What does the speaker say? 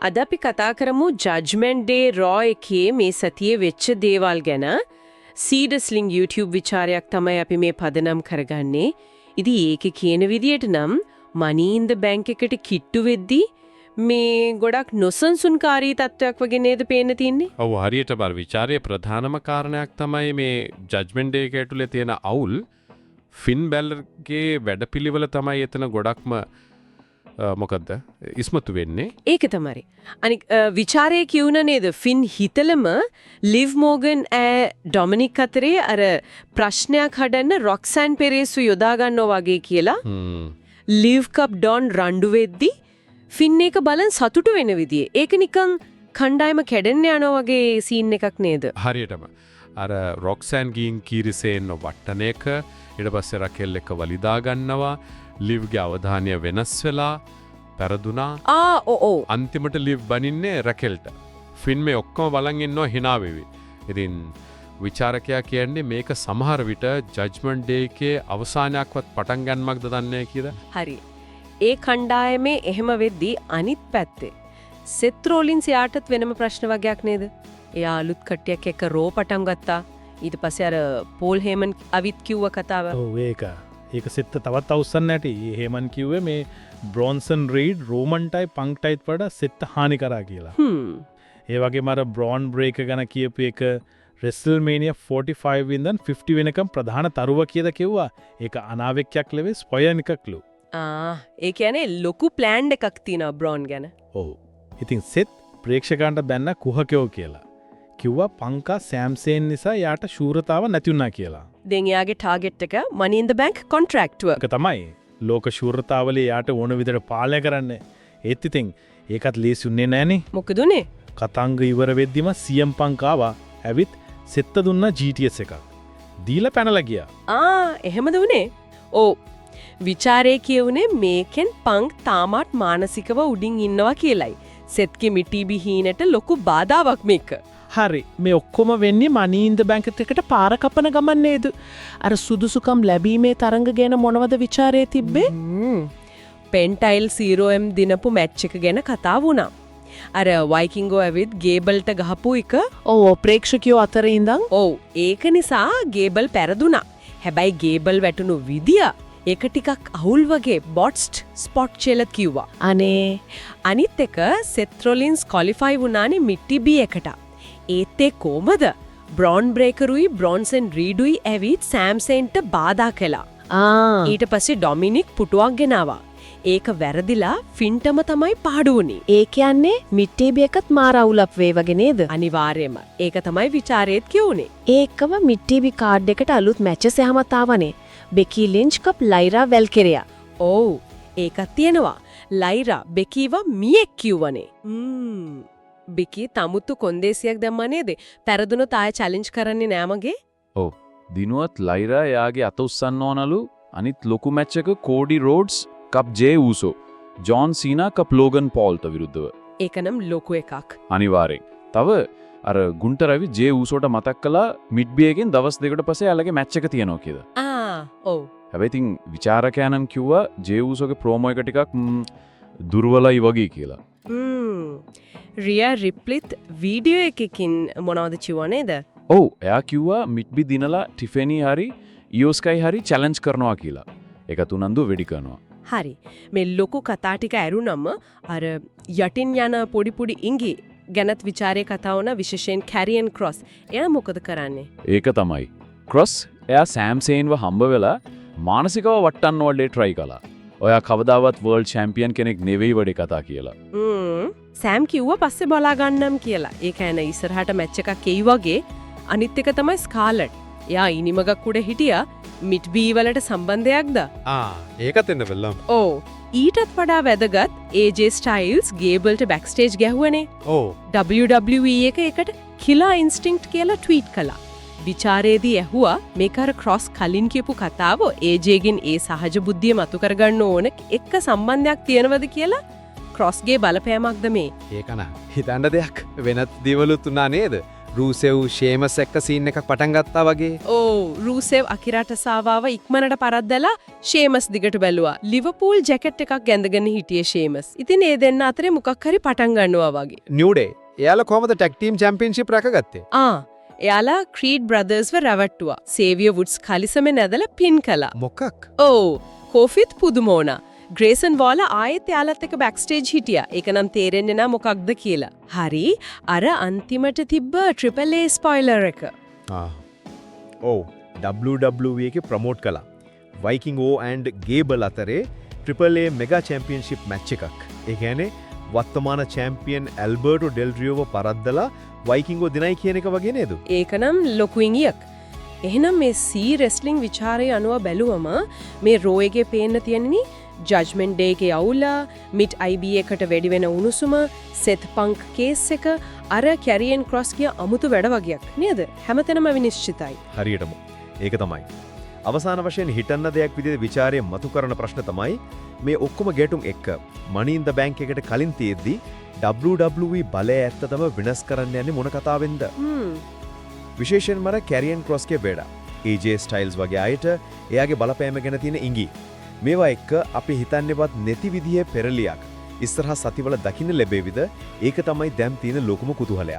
අද අපි කතා කරමු ජජ්මන්ට් ඩේ රෝ එකේ මේ සතියේ වෙච්ච දේවල් ගැන. සීඩස්ලිං YouTube විචාරයක් තමයි අපි මේ පදනම් කරගන්නේ. ඉතින් ඒකේ කියන විදියට නම් money in the bank එකට කිට්ටු වෙද්දී මේ ගොඩක් නොසන්සුන්කාරී තත්වයක් වගේ නේද පේන්න තින්නේ? ඔව් හරියට බර විචාරයේ ප්‍රධානම කාරණයක් තමයි මේ ජජ්මන්ට් ඩේ එක ඇතුලේ තියෙන අවුල්. ෆින් බැලර්ගේ වැඩපිළිවෙල තමයි එතන ගොඩක්ම මොකද්ද ඉස්මතු වෙන්නේ. ඒක තමයි. අනික විචාරයේ කියුණ නේද ෆින් හිතලම ලිව් මෝගන් ඩොමිනික් අතරේ අර ප්‍රශ්නයක් හදන්න රොක්සන් පෙරේසු යොදා ගන්නවා වගේ කියලා. ලිව් කප් ඩොන් රණ්ඩු වෙද්දී ෆින් එක බලන් සතුටු වෙන විදිය. ඒක නිකන් කණ්ඩායම කැඩෙන්න යනවා වගේ සීන් එකක් නේද? හරියටම. අර රොක්සන් ගින් කීරිසෙන් වට්ටන එක ඊට පස්සේ රකෙල් එක වලිදා ගන්නවා. ලිව්ගේ අවධානය වෙනස් වෙලා පෙරදුනා. අන්තිමට ලිව් බනින්නේ රකෙල්ට. ෆින් මේ ඔක්කොම බලන් ඉන්නවා hina වෙවි. ඉතින් විචාරකයා කියන්නේ මේක සමහර විට ජජ්මන්ට් ඩේ එකේ අවසානයක්වත් පටන් ගන්නමක්ද දන්නේ කියලා. හරි. ඒ කණ්ඩායමේ එහෙම වෙද්දී අනිත් පැත්තේ සෙත් රෝලින්ස් යාටත් වෙනම ප්‍රශ්න වගේක් නේද? එයා අලුත් කට්ටියක් එක්ක රෝ පටන් ගත්තා. ඊට පස්සේ අර පෝල් හේමන් අවිත් කිව්ව කතාව. ඔව් ඒක සෙත්ත තවත් අවුස්සන්න නැටි. හේමන් කිව්වේ මේ බ්‍රොන්සන් රීඩ් රෝමන්ටයි පංක්ටයිත් වඩා සෙත්ත හානි කරා කියලා. ඒ වගේම අර බ්‍රොන් බ්‍රේක් ගැන කියපු එක රෙස්ල්මේනියා 45 ඉඳන් 50 වෙනකම් ප්‍රධාන තරුව කියලා කිව්වා. ඒක අනාවැකියක් ලෙවේ ස්පොයර් එකක්ලු. ඒ කියන්නේ ලොකු ප්ලෑන් එකක් තියෙනවා බ්‍රොන් ගැන. ඔව්. ඉතින් සෙත් ප්‍රේක්ෂකයන්ට බැන්න කුහකයෝ කියලා. කිව්වා පංකා සෑම්සේන් නිසා යාට ශූරතාව නැති වුණා කියලා. දැන් එයාගේ ටාගට් එක money in the bank contract work. ඒක තමයි. ලෝක ශූරතාවලේ යාට ඕන විදිහට පාලනය කරන්න. ඒත් ඉතින් ඒකත් ලේසිුන්නේ නෑනේ. මොකද උනේ? කතංග ඉවර වෙද්දිම CM පංකාවා ඇවිත් සෙත්ත දුන්නා GTS එකක්. දීලා පැනලා ගියා. එහෙමද උනේ? ඔව්. විචාරේ කියුනේ මේකෙන් පංක් තාමත් මානසිකව උඩින් ඉන්නවා කියලයි. සෙත්ගේ මිටිබි හීනට ලොකු බාධාවක් මේක. හරි මේ ඔක්කොම වෙන්නේ money in the bank එකට පාර කපන ගමන් නේද? අර සුදුසුකම් ලැබීමේ තරංග ගැන මොනවද ਵਿਚාරයේ තිබ්බේ? පෙන්ටයිල් 0M දිනපු මැච් එක ගැන කතා වුණා. අර වයිකින්ගෝ ඇවිත් ගේබල්ට ගහපු එක. ඔව් ප්‍රේක්ෂකයෝ අතර ඉඳන්. ඔව් ඒක නිසා ගේබල් පෙරදුනා. හැබැයි ගේබල් වැටුණු විදිය ඒක ටිකක් අවුල් වගේ බොට්ස්ට් ස්පොට් චෙලත් කිව්වා. අනිත් එක සෙත් රොලින්ස් ක්වොලිෆයි වුණානේ මිටිබි එකට. ඒත් ඒ කොමද බ්‍රොන් බ්‍රේකරුයි බ්‍රොන්සන් රීඩුයි ඇවිත් සෑම්සෙන්ට බාධා කළා. ඊට පස්සේ ඩොමිනික් පුටුවක් ගෙනාවා. ඒක වැරදිලා ෆින්ටම තමයි පාඩු වුනේ. ඒ කියන්නේ මිට්ටීබි එකත් මාර අවුලක් වේ වගේ නේද? අනිවාර්යයෙන්ම. ඒක තමයි විචාරේත් කියුනේ. ඒකම මිට්ටීබි කාඩ් එකට අලුත් මැචස් එහෙමත් ආවනේ. බෙකී ලින්ච් කප් ලයිරා වෙල්කෙරියා. ඔව් ඒකත් තියෙනවා. ලයිරා බෙකීව මියෙක් කිව්වනේ. බිකි තමුත්තු කොන්දේසියක් දැම්මා නේද? පෙරදුනොත් ආය චැලෙන්ජ් කරන්නේ නෑ මගේ. ඔව්. දිනුවත් ලයිරා එයාගේ අත උස්සන්න ඕනලු අනිත් ලොකු මැච් එක කෝඩි රෝඩ්ස් කප් ජේ ඌසෝ. ජොන් සීනා කප් ලෝගන් පෝල්ට විරුද්ධව. ඒකනම් ලොකු එකක්. අනිවාර්යෙන්. තව අර ගුන්ටර් රවි ජේ ඌසෝට මතක් කළා මිඩ්බි එකෙන් දවස් දෙකකට පස්සේ එයාලගේ මැච් එක තියෙනවා කියලා. ඔව්. හැබැයි ඉතින් විචාරකයන්න් කිව්වා ජේ ඌසෝගේ ප්‍රෝමෝ එක ටිකක් දුර්වලයි වගේ කියලා. රියා රිප්ලිත් වීඩියෝ එකකින් මොනවද කිව්වා නේද? ඔව් එයා කිව්වා මිඩ්බි දිනලා ටිෆෙනි හරි ඊෝස්කයි හරි චැලෙන්ජ් කරනවා කියලා. ඒක තුනන්දු වෙඩි කරනවා. හරි. මේ ලොකු කතා ටික ඇරුණම අර යටින් යන පොඩි ඉඟි ගැනත් විචාරේ කතා වුණා විශේෂයෙන් කැරියන් ක්‍රොස්. එයා මොකද කරන්නේ? ඒක තමයි. ක්‍රොස් එයා සෑම්සේන්ව හම්බ වෙලා මානසිකව වට්ටන්න වඩේ try කළා. ඔයා කවදාවත් වර්ල්ඩ් චැම්පියන් කෙනෙක් නෙවෙයි වඩේ කතා කියලා. සෑම් කිව්වා පස්සේ බලා ගන්නම් කියලා. ඒ කියන්නේ ඉස්සරහට මැච් එකක් එයි වගේ. අනිත් එක තමයි ස්කාලට්. එයා ඉනිමගක් උඩ හිටියා. මිඩ්බි වලට සම්බන්ධයක්ද? ඒකත් එන්න බැලම්. ඔව්. ඊටත් වඩා වැදගත් AJ ස්ටයිල්ස් ගේබල්ට බෑක්ස්ටේජ් ගැහුවනේ. WWE එක එකට කිලා ඉන්ස්ටින්ක්ට් කියලා ට්වීට් කළා. විචාරයේදී ඇහුවා මේක අර ක්‍රොස් කලින් කියපු කතාව AJගෙන් ඒ සහජ බුද්ධිය මතු කරගන්න ඕන එක්ක සම්බන්ධයක් තියෙනවද කියලා. ක්‍රොස්ගේ බලපෑමක්ද මේ? ඒකන හිතන්න දෙයක් වෙනත් දේවලුත් උනා නේද? රූසෙව් ෂේමස් එක්ක සීන් එකක් පටන් ගත්තා වගේ. ඕ රූසෙව් අකිරට සාවාව ඉක්මනට පරද්දලා ෂේමස් දිගට බැලුවා. ලිවර්පූල් ජැකට් එකක් ඇඳගෙන හිටියේ ෂේමස්. ඉතින් ඒ දෙන්න අතරේ මොකක් හරි පටන් ගන්නවා වගේ. නිව්ඩේ එයාලා කොහමද ටැග් ටීම් චැම්පියන්ෂිප් රැකගත්තේ? එයාලා ක්‍රීඩ් බ්‍රදර්ස්ව රැවට්ටුවා. සේවියර් වුඩ්ස් කලිසමෙන් ඇදලා පින් කළා. මොකක්? ඕ කෝෆිත් පුදුමෝනා. ග්‍රේසන් වෝලා ආයෙත් එයාලත් එක්ක බෑක්ස්ටේජ් හිටියා. ඒක නම් තේරෙන්නේ නැහැ මොකක්ද කියලා. හරි අර අන්තිමට තිබ්බ ට්‍රිපල් A ස්පොයිලර් එක. ඔව් WWE එකේ ප්‍රමෝට් කළා. වයිකින් ඕ ඇන්ඩ් ගේබල් අතරේ triple A mega championship match එකක්. ඒ කියන්නේ වර්තමාන චැම්පියන් ඇල්බර්ටෝ ඩෙල් රියෝව පරද්දලා වයිකින්ගෝ දිනයි කියන එක වගේ නේද? ඒකනම් ලොකු ඉඟියක්. එහෙනම් මේ සී රෙස්ලිං විචාරය අනුව බැලුවම මේ රෝ එකේ පේන්න තියෙන්නේ ජජ්මන්ට් ඩේ එකේ අවුල, මිඩ් IB එකට වැඩි වෙන උණුසුම, සෙත් පංක් කේස් එක, අර කැරියන් ක්‍රොස් කිය අමුතු වැඩ වගේක් නේද? හැමතැනම විනිශ්චිතයි. හරියටම. ඒක තමයි. අවසාන වශයෙන් හිතන්න දෙයක් විදිහට ਵਿਚාරයේ මතු කරන ප්‍රශ්න තමයි මේ ඔක්කොම ගැටුම් එක්ක මනි ඉන් ද බැංක් එකට කලින් තියෙද්දි WWE බලය ඇත්තටම වෙනස් කරන්න යන්නේ මොන කතාවෙන්ද? විශේෂයෙන්ම අර කැරියන් ක්‍රොස්ගේ බේඩා. AJ ස්ටයිල්ස් වගේ අයට එයාගේ බලපෑම ගැන තියෙන ඉඟි. මේවා එක්ක අපි හිතන්නේවත් නැති විදිහේ පෙරලියක් ඉස්සරහ සතිවල දකින්න ලැබෙවිද? ඒක තමයි දැන් තියෙන ලොකුම කුතුහලය.